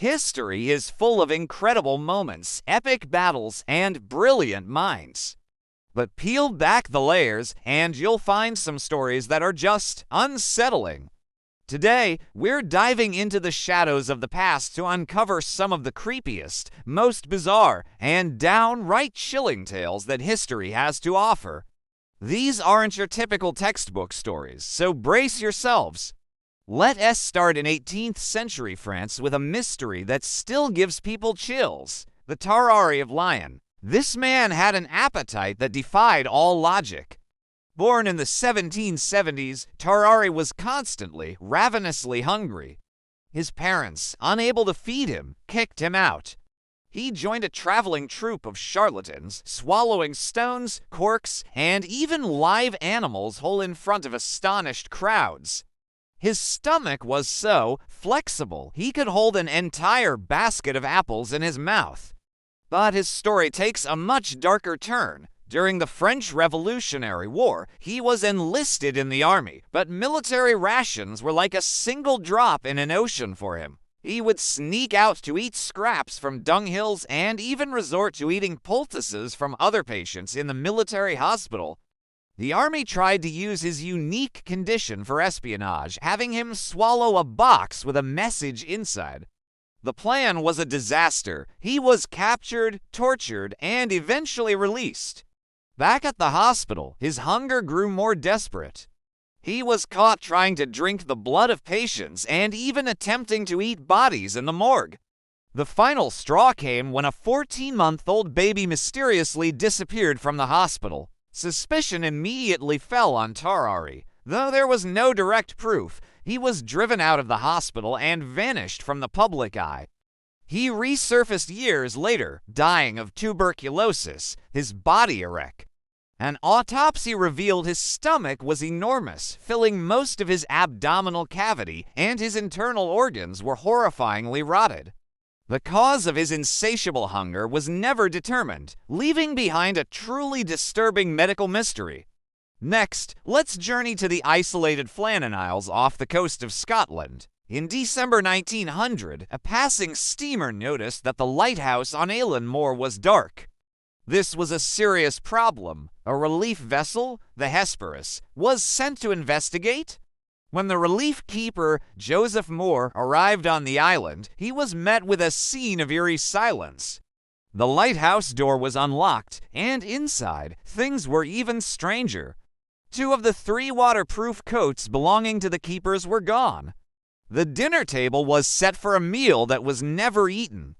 History is full of incredible moments, epic battles, and brilliant minds. But peel back the layers, and you'll find some stories that are just unsettling. Today, we're diving into the shadows of the past to uncover some of the creepiest, most bizarre, and downright chilling tales that history has to offer. These aren't your typical textbook stories, so brace yourselves. Let us start in 18th century France with a mystery that still gives people chills: the Tarari of Lyon. This man had an appetite that defied all logic. Born in the 1770s, Tarari was constantly, ravenously hungry. His parents, unable to feed him, kicked him out. He joined a traveling troupe of charlatans, swallowing stones, corks, and even live animals whole in front of astonished crowds. His stomach was so flexible he could hold an entire basket of apples in his mouth. But his story takes a much darker turn. During the French Revolutionary War, he was enlisted in the army, but military rations were like a single drop in an ocean for him. He would sneak out to eat scraps from dunghills and even resort to eating poultices from other patients in the military hospital. The army tried to use his unique condition for espionage, having him swallow a box with a message inside. The plan was a disaster. He was captured, tortured, and eventually released. Back at the hospital, his hunger grew more desperate. He was caught trying to drink the blood of patients and even attempting to eat bodies in the morgue. The final straw came when a 14-month-old baby mysteriously disappeared from the hospital. Suspicion immediately fell on Tarari. Though there was no direct proof, he was driven out of the hospital and vanished from the public eye. He resurfaced years later, dying of tuberculosis, his body a wreck. An autopsy revealed his stomach was enormous, filling most of his abdominal cavity, and his internal organs were horrifyingly rotted. The cause of his insatiable hunger was never determined, leaving behind a truly disturbing medical mystery. Next, let's journey to the isolated Flannan Isles off the coast of Scotland. In December 1900, a passing steamer noticed that the lighthouse on Eilean Mor was dark. This was a serious problem. A relief vessel, the Hesperus, was sent to investigate. When the relief keeper, Joseph Moore, arrived on the island, he was met with a scene of eerie silence. The lighthouse door was unlocked, and inside, things were even stranger. 2 of the 3 waterproof coats belonging to the keepers were gone. The dinner table was set for a meal that was never eaten.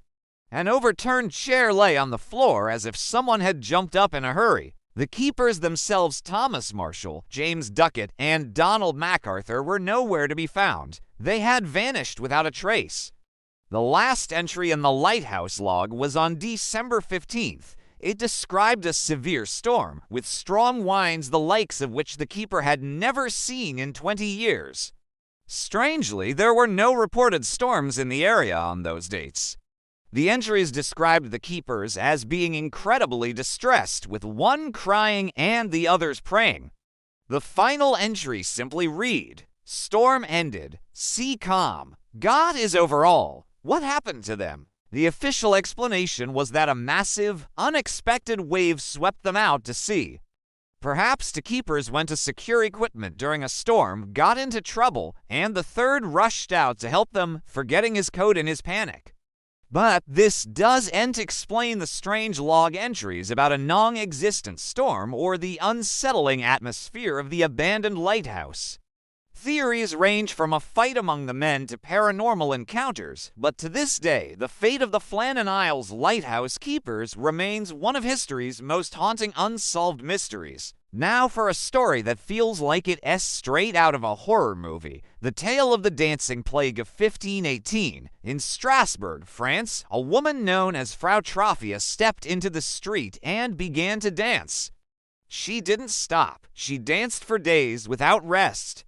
An overturned chair lay on the floor as if someone had jumped up in a hurry. The keepers themselves, Thomas Marshall, James Duckett, and Donald MacArthur, were nowhere to be found. They had vanished without a trace. The last entry in the lighthouse log was on December 15th. It described a severe storm, with strong winds the likes of which the keeper had never seen in 20 years. Strangely, there were no reported storms in the area on those dates. The entries described the keepers as being incredibly distressed, with one crying and the others praying. The final entry simply read, "Storm ended. Sea calm. God is over all. What happened to them?" The official explanation was that a massive, unexpected wave swept them out to sea. Perhaps the keepers went to secure equipment during a storm, got into trouble, and the third rushed out to help them, forgetting his coat in his panic. But this doesn't explain the strange log entries about a non-existent storm or the unsettling atmosphere of the abandoned lighthouse. Theories range from a fight among the men to paranormal encounters, but to this day, the fate of the Flannan Isles lighthouse keepers remains one of history's most haunting unsolved mysteries. Now for a story that feels like it's straight out of a horror movie. The tale of the dancing plague of 1518. In Strasbourg, France, a woman known as Frau Trophia stepped into the street and began to dance. She didn't stop. She danced for days without rest.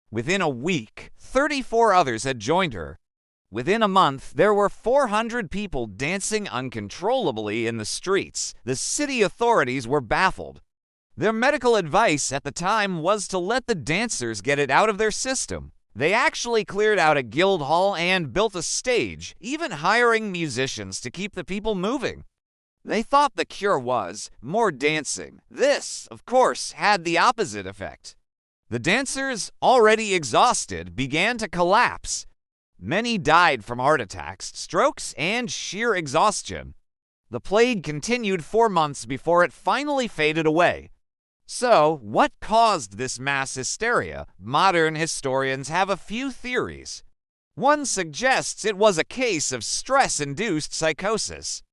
Within a week, 34 others had joined her. Within a month, there were 400 people dancing uncontrollably in the streets. The city authorities were baffled. Their medical advice at the time was to let the dancers get it out of their system. They actually cleared out a guild hall and built a stage, even hiring musicians to keep the people moving. They thought the cure was more dancing. This, of course, had the opposite effect. The dancers, already exhausted, began to collapse. Many died from heart attacks, strokes, and sheer exhaustion. The plague continued 4 months before it finally faded away. So, what caused this mass hysteria? Modern historians have a few theories. One suggests it was a case of stress-induced psychosis.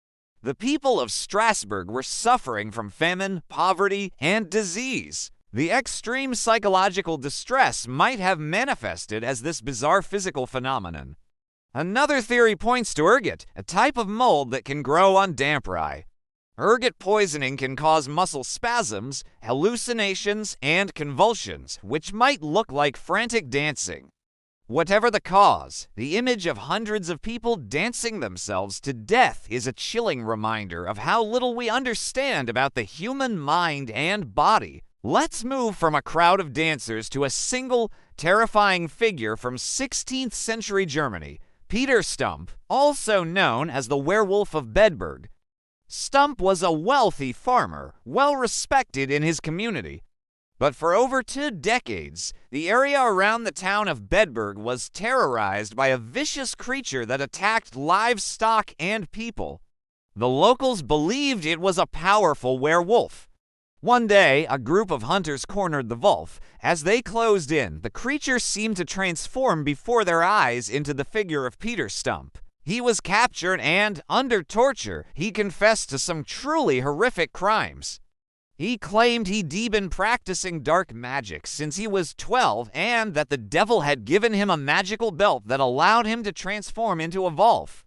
The people of Strasbourg were suffering from famine, poverty, and disease. The extreme psychological distress might have manifested as this bizarre physical phenomenon. Another theory points to ergot, a type of mold that can grow on damp rye. Ergot poisoning can cause muscle spasms, hallucinations, and convulsions, which might look like frantic dancing. Whatever the cause, the image of hundreds of people dancing themselves to death is a chilling reminder of how little we understand about the human mind and body. Let's move from a crowd of dancers to a single, terrifying figure from 16th century Germany, Peter Stump, also known as the Werewolf of Bedburg. Stump was a wealthy farmer, well respected in his community. But for over 2 decades, the area around the town of Bedburg was terrorized by a vicious creature that attacked livestock and people. The locals believed it was a powerful werewolf. One day, a group of hunters cornered the wolf. As they closed in, the creature seemed to transform before their eyes into the figure of Peter Stump. He was captured and, under torture, he confessed to some truly horrific crimes. He claimed he'd been practicing dark magic since he was 12 and that the devil had given him a magical belt that allowed him to transform into a wolf.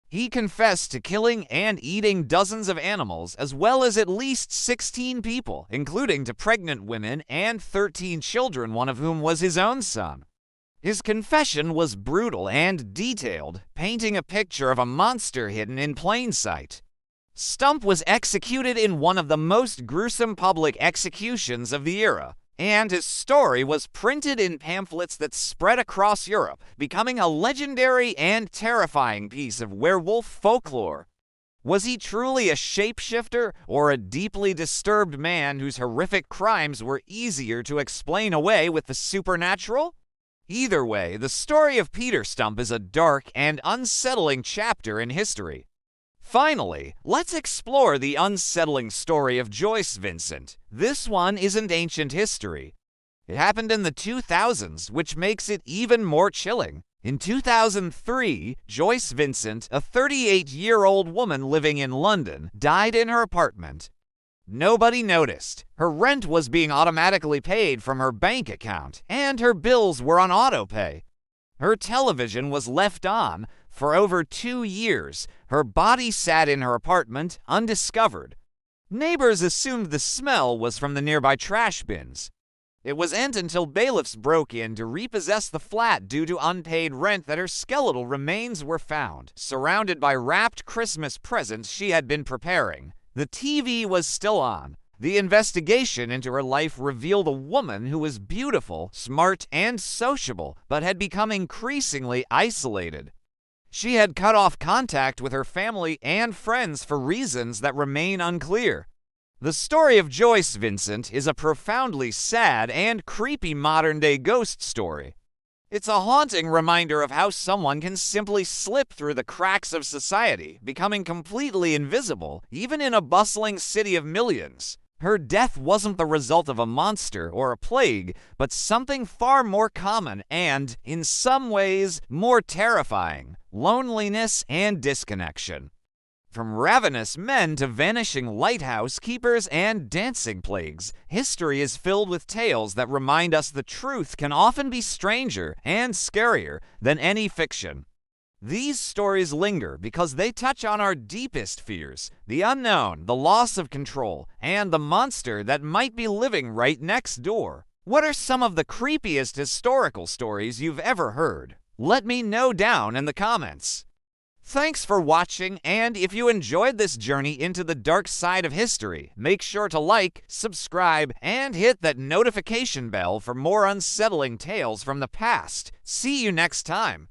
He confessed to killing and eating dozens of animals as well as at least 16 people, including to pregnant women and 13 children, one of whom was his own son. His confession was brutal and detailed, painting a picture of a monster hidden in plain sight. Stump was executed in one of the most gruesome public executions of the era, and his story was printed in pamphlets that spread across Europe, becoming a legendary and terrifying piece of werewolf folklore. Was he truly a shapeshifter or a deeply disturbed man whose horrific crimes were easier to explain away with the supernatural? Either way, the story of Peter Stump is a dark and unsettling chapter in history. Finally, let's explore the unsettling story of Joyce Vincent. This one isn't ancient history. It happened in the 2000s, which makes it even more chilling. In 2003, Joyce Vincent, a 38-year-old woman living in London, died in her apartment. Nobody noticed. Her rent was being automatically paid from her bank account, and her bills were on autopay. Her television was left on. For over 2 years, her body sat in her apartment undiscovered. Neighbors assumed the smell was from the nearby trash bins. It wasn't until bailiffs broke in to repossess the flat due to unpaid rent that her skeletal remains were found, surrounded by wrapped Christmas presents she had been preparing. The TV was still on. The investigation into her life revealed a woman who was beautiful, smart, and sociable, but had become increasingly isolated. She had cut off contact with her family and friends for reasons that remain unclear. The story of Joyce Vincent is a profoundly sad and creepy modern-day ghost story. It's a haunting reminder of how someone can simply slip through the cracks of society, becoming completely invisible, even in a bustling city of millions. Her death wasn't the result of a monster or a plague, but something far more common and, in some ways, more terrifying: loneliness and disconnection. From ravenous men to vanishing lighthouse keepers and dancing plagues, history is filled with tales that remind us the truth can often be stranger and scarier than any fiction. These stories linger because they touch on our deepest fears: the unknown, the loss of control, and the monster that might be living right next door. What are some of the creepiest historical stories you've ever heard? Let me know down in the comments. Thanks for watching, and if you enjoyed this journey into the dark side of history, make sure to like, subscribe, and hit that notification bell for more unsettling tales from the past. See you next time.